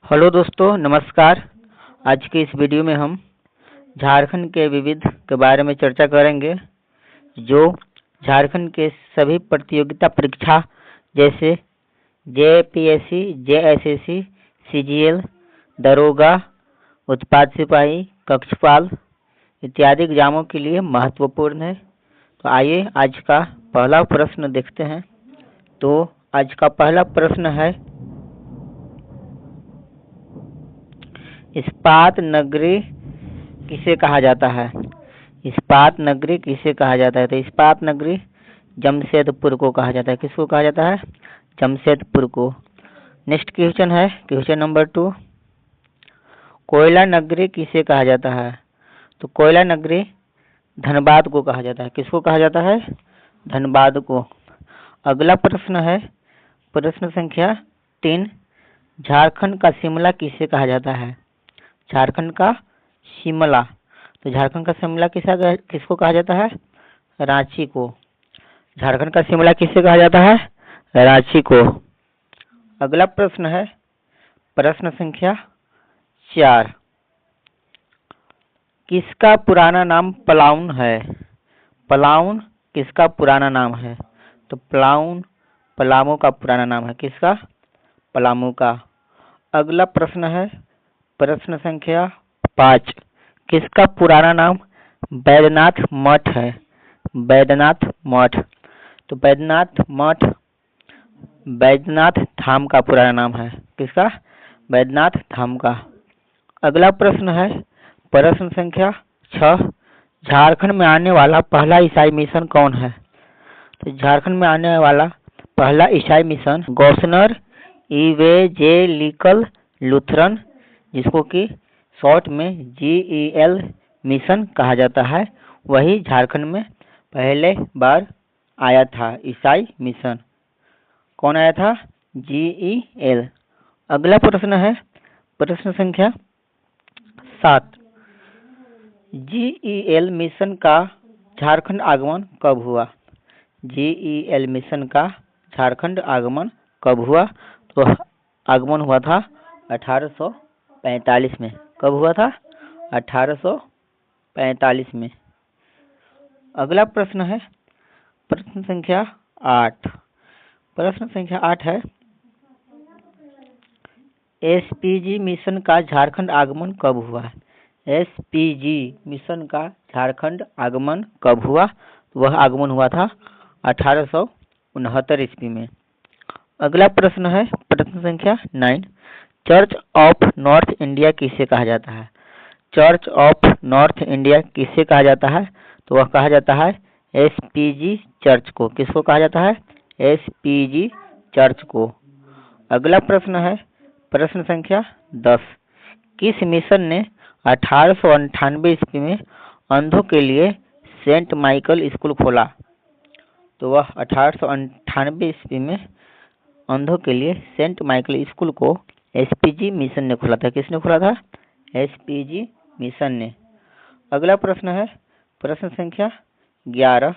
Hello दोस्तों, नमस्कार। आज के इस वीडियो में हम झारखंड के विविध के बारे में चर्चा करेंगे, जो झारखंड के सभी प्रतियोगिता परीक्षा जैसे जेपीएससी, जेएसएससी, सीजीएल, दरोगा, उत्पाद सिपाही, कक्षपाल इत्यादि एग्जामों के लिए महत्वपूर्ण है। तो आइए आज का पहला प्रश्न देखते हैं। तो आज का पहला प्रश्न है, इस्पात नगरी किसे कहा जाता है? इस्पात नगरी किसे कहा जाता है? तो इस्पात नगरी जमशेदपुर को कहा जाता है। किसको कहा जाता है? जमशेदपुर को। नेक्स्ट क्वेश्चन है क्वेश्चन नंबर 2, कोयला नगरी किसे कहा जाता है? तो कोयला नगरी धनबाद को कहा जाता है। किसको कहा जाता है? धनबाद को। अगला प्रश्न है प्रश्न संख्या 3, झारखंड का शिमला किसे कहा जाता है? झारखंड का शिमला। तो झारखंड का शिमला किसको कहा जाता है? रांची को। झारखंड का शिमला किसे कहा जाता है? रांची को। अगला प्रश्न है प्रश्न संख्या 4, किसका पुराना नाम पलाउन है? पलाउन किसका पुराना नाम है? तो पलाउन पलामू का पुराना नाम है। किसका? पलामू का। अगला प्रश्न है प्रश्न संख्या 5, किसका पुराना नाम बैद्यनाथ मठ है? बैद्यनाथ मठ। तो बैद्यनाथ मठ बैद्यनाथ धाम का पुराना नाम है। किसका? बैद्यनाथ धाम का। अगला प्रश्न है प्रश्न संख्या 6, झारखंड में आने वाला पहला ईसाई मिशन कौन है? तो झारखंड में आने वाला पहला ईसाई मिशन गौसनर इवेंजेलिकल लूथरन, जिसको कि शॉर्ट में GEL मिशन कहा जाता है, वही झारखंड में पहले बार आया था। ईसाई मिशन कौन आया था? GEL। अगला प्रश्न है प्रश्न संख्या 7, GEL मिशन का झारखंड आगमन कब हुआ? GEL मिशन का झारखंड आगमन कब हुआ? तो आगमन हुआ था 1845 में। कब हुआ था? 1845 में। अगला प्रश्न है प्रश्न संख्या 8। प्रश्न संख्या 8 है, SPG मिशन का झारखंड आगमन कब हुआ? SPG मिशन का झारखंड आगमन कब हुआ? वह आगमन हुआ था 1869 ईस्वी में। अगला प्रश्न है प्रश्न संख्या 9, चर्च ऑफ नॉर्थ इंडिया किसे कहा जाता है? चर्च ऑफ नॉर्थ इंडिया किसे कहा जाता है? तो वह कहा जाता है SPG चर्च को। किसको कहा जाता है? SPG चर्च को। अगला प्रश्न है प्रश्न संख्या 10, किस मिशन ने 1898 ईस्वी में अंधों के लिए सेंट माइकल स्कूल खोला? तो वह 1898 ईस्वी में अंधों के लिए सेंट माइकल स्कूल को SPG मिशन ने खोला था। किसने खोला था? SPG मिशन ने। अगला प्रश्न है प्रश्न संख्या 11,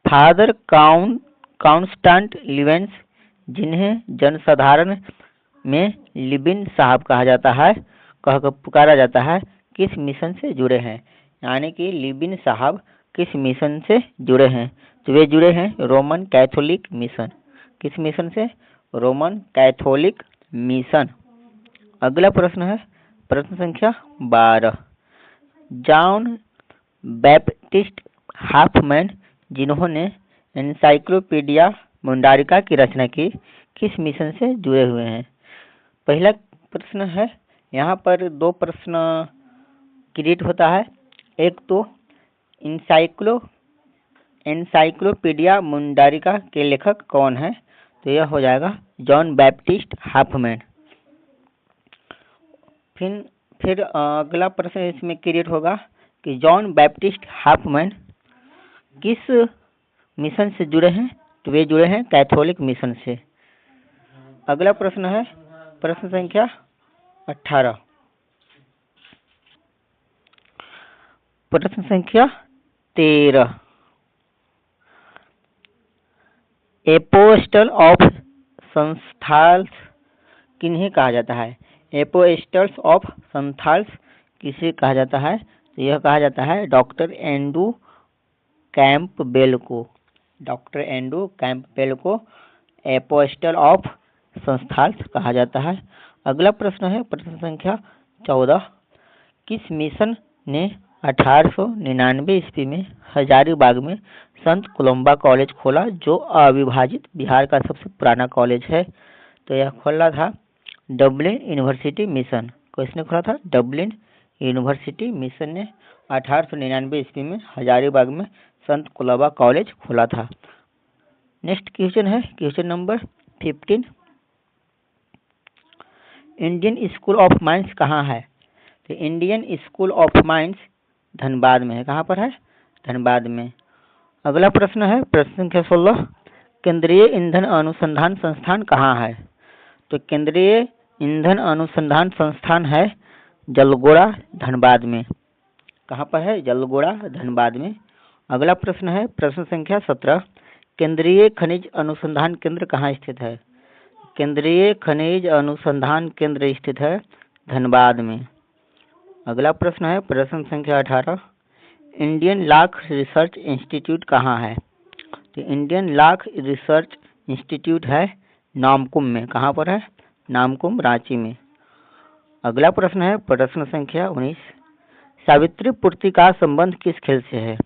फादर कांस्टेंट लिवेंस, जिन्हें जनसाधारण में लिबिन साहब कहा जाता है, कहकर पुकारा जाता है, किस मिशन से जुड़े हैं? यानी कि लिबिन साहब किस मिशन से जुड़े हैं? तो वे जुड़े हैं रोमन कैथोलिक मिशन। किस मिशन से? Roman Catholic mission. अगला प्रश्न है प्रश्न संख्या 12, जॉन बैप्टिस्ट हाफमैन, जिन्होंने एनसाइक्लोपीडिया मुंडारिका की रचना की, किस मिशन से जुड़े हुए हैं? पहला प्रश्न है, यहाँ पर दो प्रश्न क्रिएट होता है। एक तो एनसाइक्लोपीडिया मुंडारिका के लेखक कौन है? तो यह हो जाएगा जॉन बैप्टिस्ट हाफमैन। फिर अगला प्रश्न इसमें क्रिएट होगा कि जॉन बैप्टिस्ट हाफमैन किस मिशन से जुड़े हैं? तो वे जुड़े हैं कैथोलिक मिशन से। अगला प्रश्न है प्रश्न संख्या 18। प्रश्न संख्या 13, एपोस्टल ऑफ संस्थाल्स किन्हें कहा जाता है? एपोस्टल्स ऑफ संथाल्स किसे कहा जाता है? तो यह कहा जाता है डॉक्टर एंड्रू कैंपबेल को। डॉक्टर एंड्रू कैंपबेल को एपोस्टल ऑफ संथाल्स कहा जाता है। अगला प्रश्न है प्रश्न संख्या 14। किस मिशन ने 1899 ईस्वी में हजारीबाग में संत कोलम्बा कॉलेज खोला, जो अविभाजित बिहार का सबसे पुराना कॉलेज है? तो यह खोला था डबलिन यूनिवर्सिटी मिशन। किसने खोला था? डबलिन यूनिवर्सिटी मिशन ने 1899 ईस्वी में हजारीबाग में संत कोलम्बा कॉलेज खोला था। नेक्स्ट क्वेश्चन है question number 15। Indian school of mines कहाँ है? तो Indian school of mines Dhanbad में है। कहाँ पर है? धनबाद में। अगला प्रश्न है प्रश्न संख्या 16। केंद्रीय ईंधन अनुसंधान संस्थान कहाँ है? तो केंद्रीय ईंधन अनुसंधान संस्थान है जलगोड़ा धनबाद में। कहाँ पर है? जलगोड़ा धनबाद में। अगला प्रश्न है प्रश्न संख्या 17। केंद्रीय खनिज अनुसंधान केंद्र कहाँ स्थित है? केंद्रीय खनिज अनुसंधान केंद्र स्थित है धनबाद में। अगला प्रश्न है प्रश्न संख्या 18। इंडियन लाख रिसर्च इंस्टीट्यूट कहाँ है? तो इंडियन लाख रिसर्च इंस्टीट्यूट है नामकुम में। कहाँ पर है? नामकुम रांची में। अगला प्रश्न है प्रश्न संख्या 19। सावित्री पूर्ति का संबंध किस खेल से है?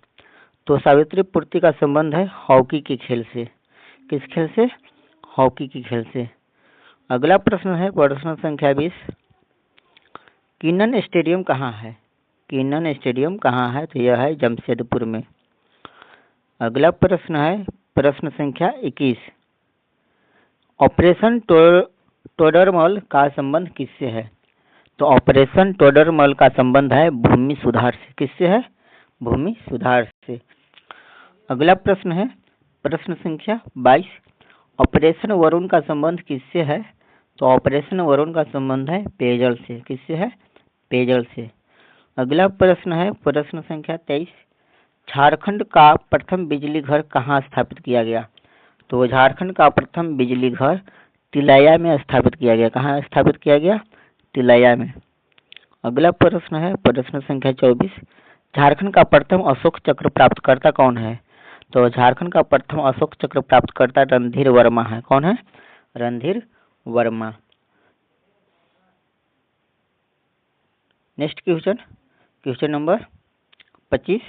तो सावित्री पूर्ति का संबंध है हॉकी के खेल से। किस खेल से? हॉकी के खेल से। अगला प्रश्न है प्रश्न संख्या 20। किनन स्टेडियम कहाँ है? किनन स्टेडियम कहाँ है? तो यह है जमशेदपुर में। अगला प्रश्न है प्रश्न संख्या 21। ऑपरेशन टोडरमल का संबंध किससे है? तो ऑपरेशन टोडरमल का संबंध है भूमि सुधार से। किससे है? भूमि सुधार से। अगला प्रश्न है प्रश्न संख्या 22। ऑपरेशन वरुण का संबंध किससे है? तो ऑपरेशन वरुण का संबंध है पेयजल से। किससे है? पेयजल से। अगला प्रश्न है प्रश्न संख्या 23। झारखंड का प्रथम बिजली घर कहाँ स्थापित किया गया? तो झारखंड का प्रथम बिजली घर तिलैया में स्थापित किया गया। कहाँ स्थापित किया गया? तिलैया में। अगला प्रश्न है प्रश्न संख्या 24। झारखंड का प्रथम अशोक चक्र प्राप्तकर्ता कौन है? तो झारखंड का प्रथम अशोक चक्र प्राप्तकर्ता रणधीर वर्मा है। कौन है? Randhir Verma. Next question question number 25।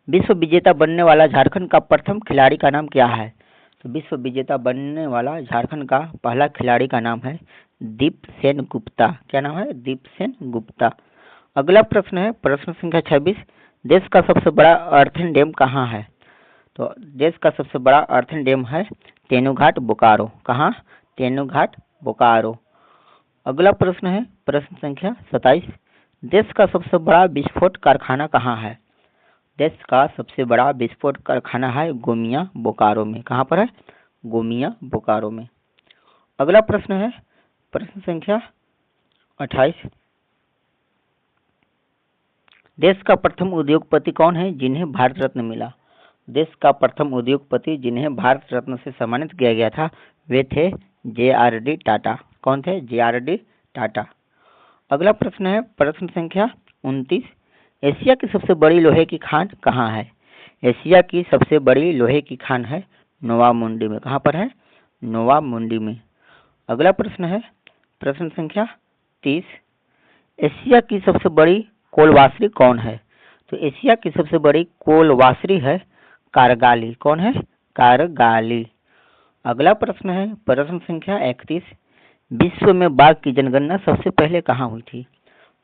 विश्व विजेता बनने वाला झारखंड का प्रथम खिलाड़ी का नाम क्या है? तो विश्व विजेता बनने वाला झारखंड का पहला खिलाड़ी का नाम है दीप सेन गुप्ता। क्या नाम है? दीप सेन गुप्ता। अगला प्रश्न है प्रश्न संख्या 26। देश का सबसे बड़ा अर्थन डैम कहाँ है? तो देश का सबसे बड़ा अर्थन डैम है तेनूघाट बोकारो। कहाँ? तेनूघाट बोकारो। अगला प्रश्न है प्रश्न संख्या 27। देश का सबसे बड़ा विस्फोट कारखाना कहाँ है? देश का सबसे बड़ा विस्फोट कारखाना है गोमिया बोकारो में। कहाँ पर है? गोमिया बोकारो में। अगला प्रश्न है प्रश्न संख्या 28। देश का प्रथम उद्योगपति कौन है जिन्हें भारत रत्न मिला? देश का प्रथम उद्योगपति जिन्हें भारत रत्न से सम्मानित किया गया था वे थे JRD टाटा। कौन थे? JRD टाटा। अगला प्रश्न है प्रश्न संख्या 29। एशिया की सबसे बड़ी लोहे की खान कहाँ है? एशिया की सबसे बड़ी लोहे की खान है नोवामुंडी में। कहाँ पर है? नोवामुंडी में। अगला प्रश्न है प्रश्न संख्या 30। एशिया की सबसे बड़ी कोलवासरी कौन है? तो एशिया की सबसे बड़ी कोलवासरी है कारगाली। कौन है? कारगाली। अगला प्रश्न है प्रश्न संख्या 31। विश्व में बाघ की जनगणना सबसे पहले कहाँ हुई थी?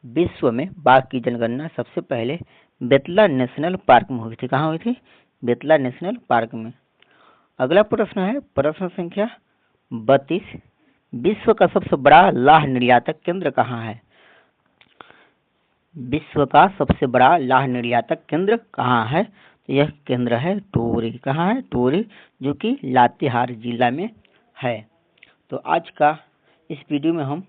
विश्व में बाघ की जनगणना सबसे पहले बेतला नेशनल पार्क में हुई थी। कहाँ हुई थी? बेतला नेशनल पार्क में। अगला प्रश्न है प्रश्न संख्या 32। विश्व का सबसे बड़ा लाह निर्यातक केंद्र कहाँ है? विश्व का सबसे बड़ा लाह निर्यातक केंद्र कहाँ है? यह केंद्र है टोरी। कहाँ है? टोरी, जो कि लातेहार जिला में है। तो आज का इस वीडियो में हम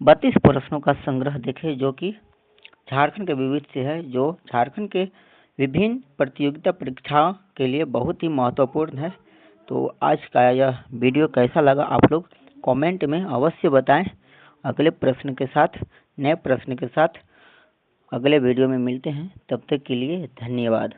32 प्रश्नों का संग्रह देखे जो कि झारखंड के विविध से है, जो झारखंड के विभिन्न प्रतियोगिता परीक्षाओं के लिए बहुत ही महत्वपूर्ण है। तो आज का यह वीडियो कैसा लगा आप लोग कमेंट में अवश्य बताएं। अगले प्रश्न के साथ, नए प्रश्न के साथ अगले वीडियो में मिलते हैं। तब तक के लिए धन्यवाद।